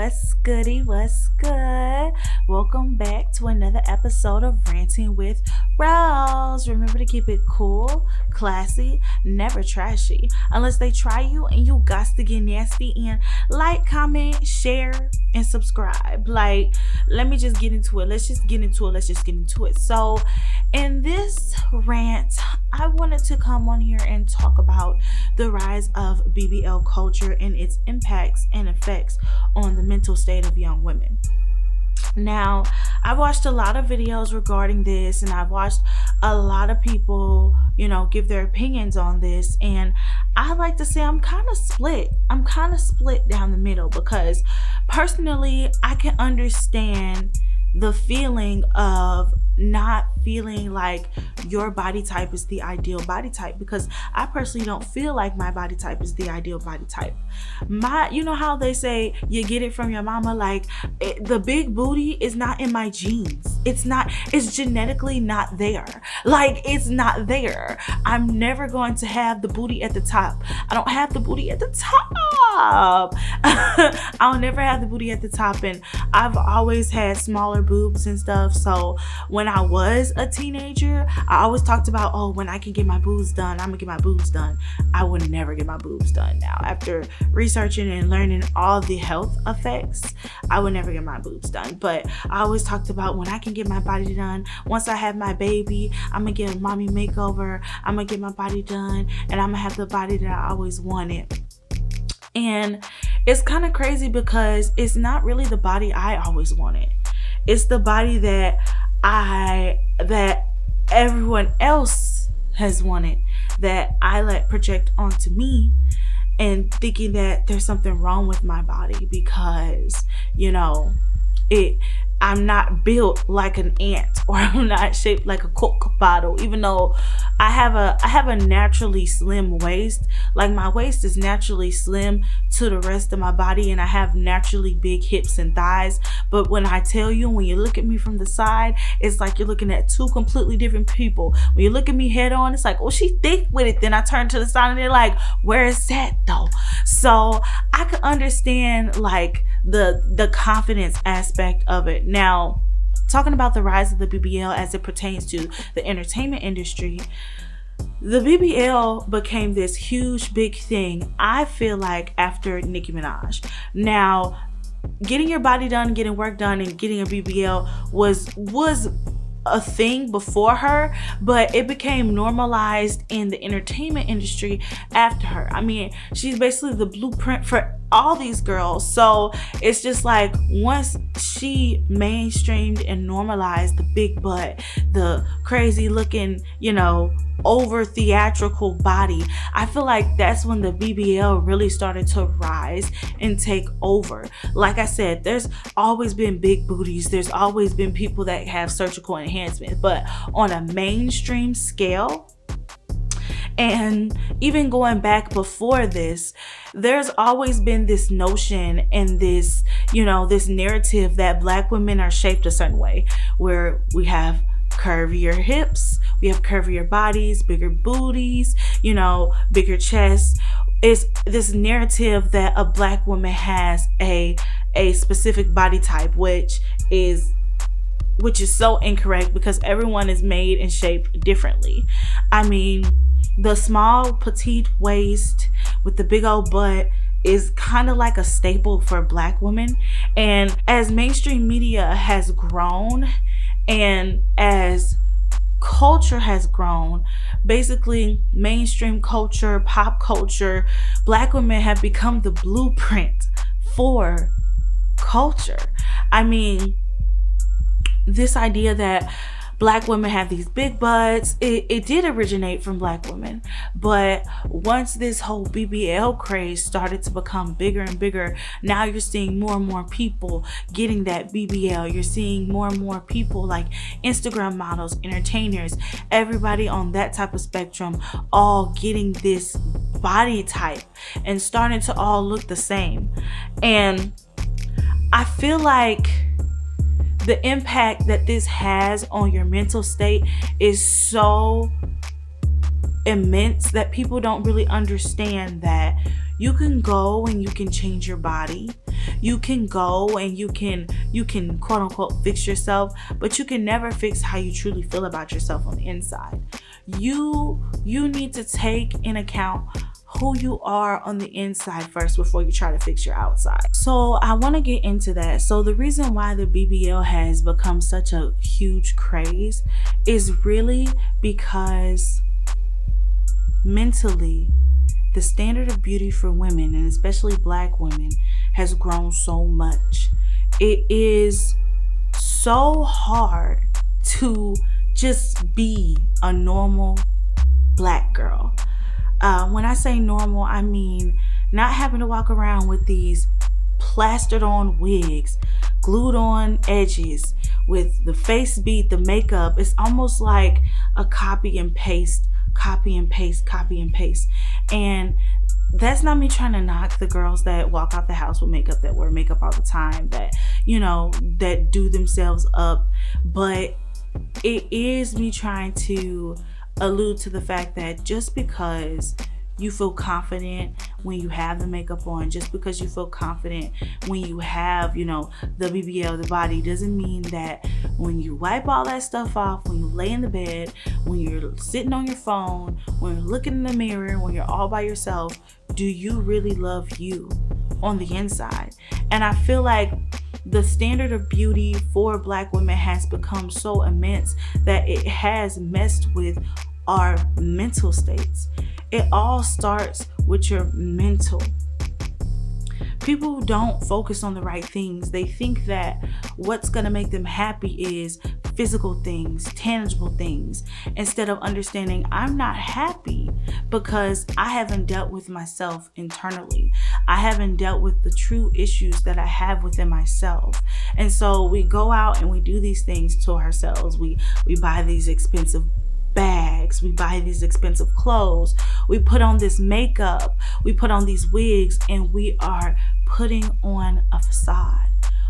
what's goody, what's good? Welcome back to another episode of Ranting with Rosze. Remember to keep it cool, classy, never trashy. Unless they try you and you got to get nasty, and like, comment, share, and subscribe. Let me just get into it. Let's just get into it. So in this rant, I wanted to come on here and talk about the rise of BBL culture and its impacts and effects on the mental state of young women. Now, I've watched a lot of videos regarding this, and I've watched a lot of people, give their opinions on this, and I like to say I'm kind of split. I'm kind of split down the middle, because personally, I can understand the feeling of not feeling like your body type is the ideal body type, because I personally don't feel like my body type is the ideal body type. You know how they say you get it from your mama, the big booty is not in my genes. It's genetically not there. It's not there. I'm never going to have the booty at the top. I don't have the booty at the top. I'll never have the booty at the top, and I've always had smaller boobs and stuff. So when I was a teenager, I always talked about, when I can get my boobs done, I'm gonna get my boobs done. I would never get my boobs done now. After researching and learning all the health effects, I would never get my boobs done. But I always talked about, when I can get my body done, once I have my baby, I'm gonna get a mommy makeover, I'm gonna get my body done, and I'm gonna have the body that I always wanted. And it's kind of crazy, because it's not really the body I always wanted. It's the body that everyone else has wanted, that I let project onto me, and thinking that there's something wrong with my body because, I'm not built like an ant, or I'm not shaped like a Coke bottle, even though I have a naturally slim waist. My waist is naturally slim to the rest of my body, and I have naturally big hips and thighs. But when I tell you, when you look at me from the side, it's like you're looking at two completely different people. When you look at me head on, it's like, oh, she thick with it. Then I turn to the side and they're like, where is that though? So I could understand the confidence aspect of it. Now, talking about the rise of the BBL as it pertains to the entertainment industry, the BBL became this huge, big thing, I feel like, after Nicki Minaj. Now, getting your body done, getting work done, and getting a BBL was a thing before her, but it became normalized in the entertainment industry after her. I mean, she's basically the blueprint for all these girls. So it's just once she mainstreamed and normalized the big butt, the crazy looking, over theatrical body, I feel like that's when the BBL really started to rise and take over. Like I said, there's always been big booties, there's always been people that have surgical enhancements, but on a mainstream scale, and even going back before this, there's always been this notion and this, this narrative that Black women are shaped a certain way, where we have curvier hips, we have curvier bodies, bigger booties, bigger chests. It's this narrative that a Black woman has a specific body type, which is so incorrect, because everyone is made and shaped differently. I mean, the small petite waist with the big old butt is kind of like a staple for Black women. And as mainstream media has grown, and as culture has grown, basically mainstream culture, pop culture, Black women have become the blueprint for culture. I mean, this idea that Black women have these big butts, it did originate from Black women. But once this whole BBL craze started to become bigger and bigger, now you're seeing more and more people getting that BBL. You're seeing more and more people like Instagram models, entertainers, everybody on that type of spectrum, all getting this body type and starting to all look the same. And I feel like the impact that this has on your mental state is so immense that people don't really understand that you can go and you can change your body. You can go and you can quote unquote fix yourself, but you can never fix how you truly feel about yourself on the inside. You need to take in account who you are on the inside first before you try to fix your outside. So I want to get into that. So the reason why the BBL has become such a huge craze is really because mentally, the standard of beauty for women, and especially Black women, has grown so much. It is so hard to just be a normal Black girl. When I say normal, I mean not having to walk around with these plastered on wigs, glued on edges, with the face beat, the makeup. It's almost like a copy and paste. And that's not me trying to knock the girls that walk out the house with makeup, that wear makeup all the time, that, you know, that do themselves up. But it is me trying to allude to the fact that just because you feel confident when you have the makeup on, just because you feel confident when you have, you know, the BBL, the body, doesn't mean that when you wipe all that stuff off, when you lay in the bed, when you're sitting on your phone, when you're looking in the mirror, when you're all by yourself, do you really love you on the inside? And I feel like the standard of beauty for Black women has become so immense that it has messed with our mental states. It all starts with your mental. People don't focus on the right things. They think that what's going to make them happy is physical things, tangible things, instead of understanding I'm not happy because I haven't dealt with myself internally. I haven't dealt with the true issues that I have within myself. And so we go out and we do these things to ourselves. We buy these expensive bags, we buy these expensive clothes, we put on this makeup, we put on these wigs, and we are putting on a facade.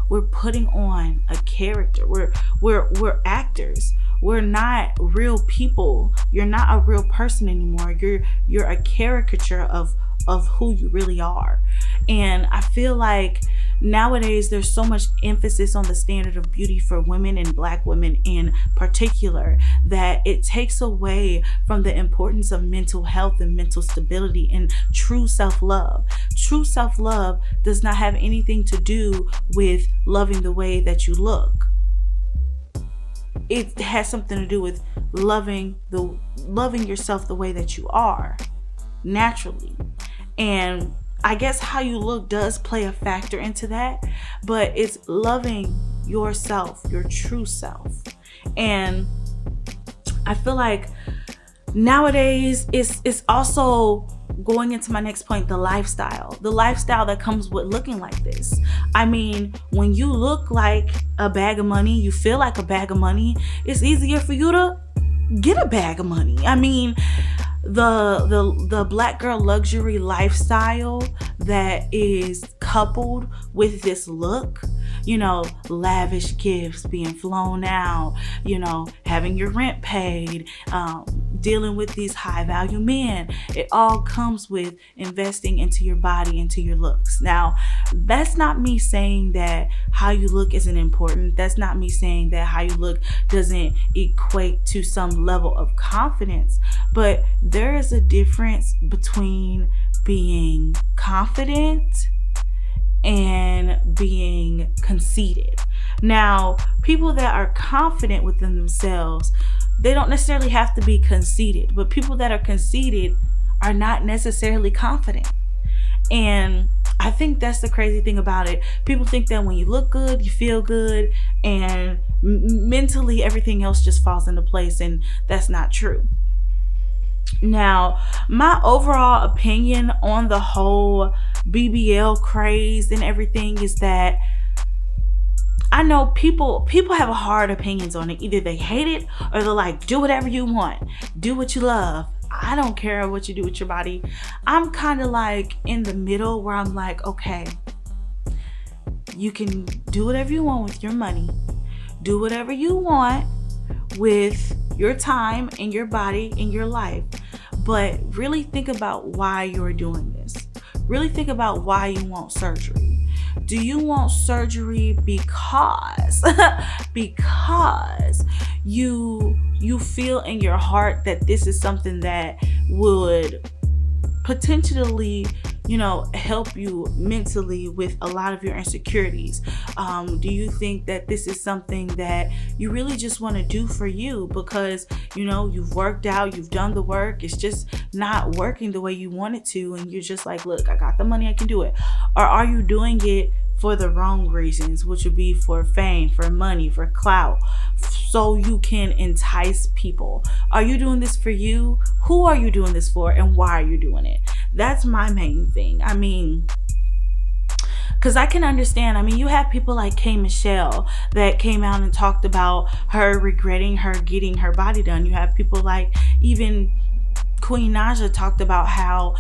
We're putting on a character. We're actors. We're not real people. You're not a real person anymore. You're a caricature of who you really are. And I feel like nowadays there's so much emphasis on the standard of beauty for women, and Black women in particular, that it takes away from the importance of mental health and mental stability and true self-love. True self-love does not have anything to do with loving the way that you look. It has something to do with loving yourself the way that you are naturally. And I guess how you look does play a factor into that, but it's loving yourself, your true self. And I feel like nowadays it's also going into my next point, the lifestyle that comes with looking like this. I mean, when you look like a bag of money, you feel like a bag of money, it's easier for you to get a bag of money. I mean, the Black girl luxury lifestyle that is coupled with this look, you know, lavish gifts, being flown out, you know, having your rent paid, dealing with these high value men, it all comes with investing into your body, into your looks. Now, that's not me saying that how you look isn't important. That's not me saying that how you look doesn't equate to some level of confidence. But there is a difference between being confident and being conceited. Now, people that are confident within themselves, they don't necessarily have to be conceited, but people that are conceited are not necessarily confident. And I think that's the crazy thing about it. People think that when you look good, you feel good, and mentally everything else just falls into place, and that's not true. Now, my overall opinion on the whole BBL craze and everything is that I know people have hard opinions on it. Either they hate it or they're like, do whatever you want, do what you love. I don't care what you do with your body. I'm kind of like in the middle where I'm like, okay, you can do whatever you want with your money, do whatever you want with your time and your body and your life, but really think about why you're doing this. Really think about why you want surgery. Do you want surgery because because you feel in your heart that this is something that would potentially, help you mentally with a lot of your insecurities? Do you think that this is something that you really just want to do for you because, you've worked out, you've done the work, it's just not working the way you want it to, and you're just like, look, I got the money, I can do it? Or are you doing it for the wrong reasons, which would be for fame, for money, for clout, so you can entice people? Are you doing this for you? Who are you doing this for, and why are you doing it? That's my main thing. Because I can understand. You have people like K. Michelle that came out and talked about her regretting her getting her body done. You have people like even Queen Naja talked about how,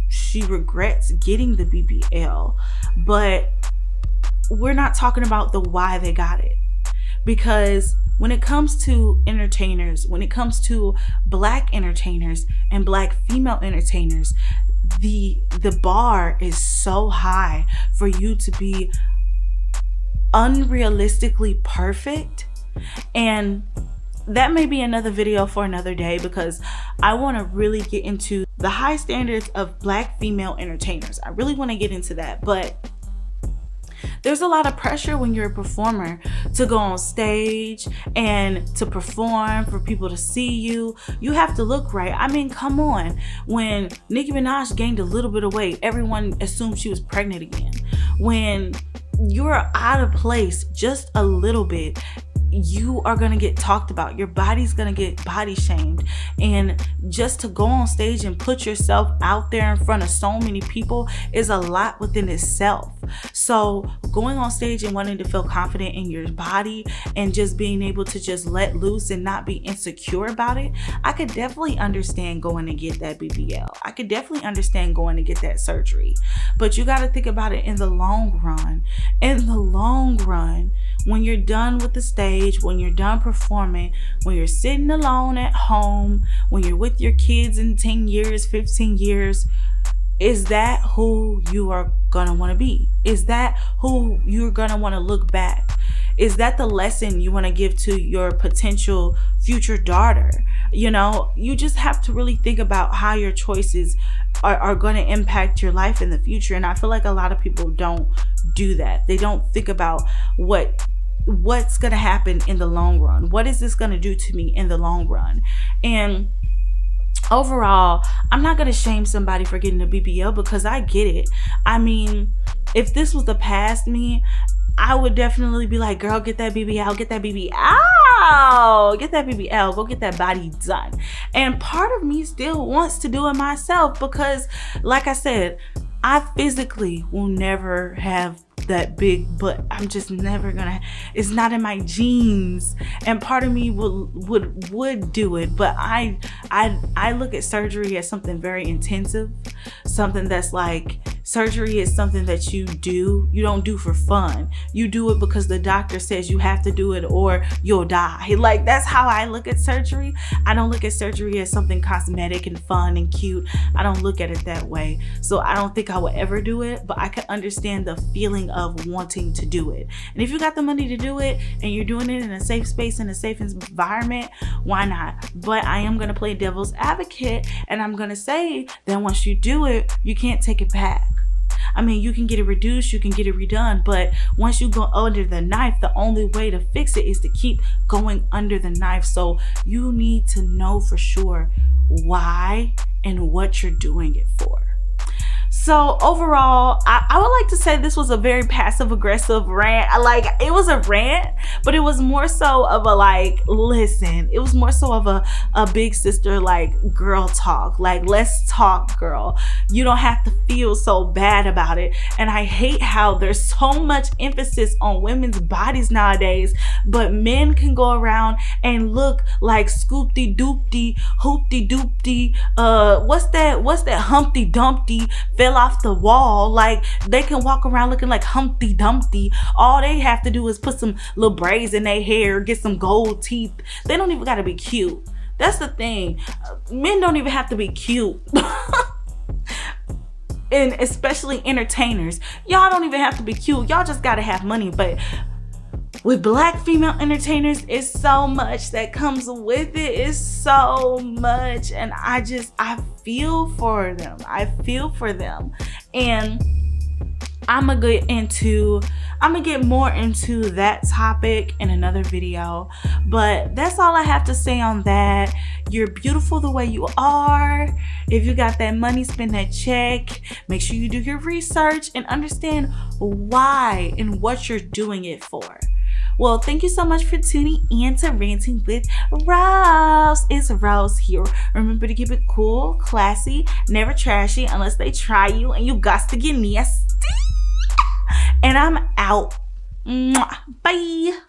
she regrets getting the BBL. But we're not talking about the why they got it. Because when it comes to entertainers, when it comes to Black entertainers and Black female entertainers, the bar is so high for you to be unrealistically perfect. And that may be another video for another day, because I want to really get into the high standards of Black female entertainers. I really want to get into that. But there's a lot of pressure when you're a performer to go on stage and to perform, for people to see you. You have to look right. Come on. When Nicki Minaj gained a little bit of weight, everyone assumed she was pregnant again. When you're out of place just a little bit, you are going to get talked about. Your body's going to get body shamed. And just to go on stage and put yourself out there in front of so many people is a lot within itself. So going on stage and wanting to feel confident in your body and just being able to just let loose and not be insecure about it, I could definitely understand going to get that BBL. I could definitely understand going to get that surgery. But you got to think about it in the long run. In the long run, when you're done with the stage, when you're done performing, when you're sitting alone at home, when you're with your kids in 10 years, 15 years, is that who you are gonna want to be? Is that who you're gonna want to look back? Is that the lesson you want to give to your potential future daughter? You just have to really think about how your choices are going to impact your life in the future. And I feel like a lot of people don't do that. They don't think about what's going to happen in the long run. What is this going to do to me in the long run? And overall, I'm not going to shame somebody for getting a BBL, because I get it. If this was the past me, I would definitely be like, girl, get that BBL, get that BBL, get that BBL, go get that body done. And part of me still wants to do it myself, because like I said, I physically will never have that big butt. I'm just never gonna, it's not in my genes. And part of me would do it, but I look at surgery as something very intensive, something that's like, surgery is something that you don't do for fun. You do it because the doctor says you have to do it or you'll die. Like, that's how I look at surgery. I don't look at surgery as something cosmetic and fun and cute. I don't look at it that way. So I don't think I would ever do it, but I can understand the feeling of wanting to do it. And if you got the money to do it and you're doing it in a safe space, in a safe environment, why not? But I am going to play devil's advocate, and I'm going to say that once you do it, you can't take it back. You can get it reduced, you can get it redone, but once you go under the knife, the only way to fix it is to keep going under the knife. So you need to know for sure why and what you're doing it for. So overall, I would like to say this was a very passive aggressive rant. It was a rant, but it was more so of a listen. It was more so of a big sister, girl talk. Let's talk, girl. You don't have to feel so bad about it. And I hate how there's so much emphasis on women's bodies nowadays, but men can go around and look like Scoopty Doopty, Hoopty Doopty, what's that Humpty Dumpty fell off the wall. They can walk around looking like Humpty Dumpty. All they have to do is put some little braids in their hair, get some gold teeth. They don't even gotta be cute. That's the thing. Men don't even have to be cute. And especially entertainers, y'all don't even have to be cute, y'all just gotta have money. But with black female entertainers, it's so much that comes with it. It's so much, and I feel for them. And I'm gonna get more into that topic in another video, but that's all I have to say on that. You're beautiful the way you are. If you got that money, spend that check. Make sure you do your research and understand why and what you're doing it for. Well, thank you so much for tuning in to Ranting with Rosze. It's Rosze here. Remember to keep it cool, classy, never trashy unless they try you and you got to get nasty. And I'm out. Bye.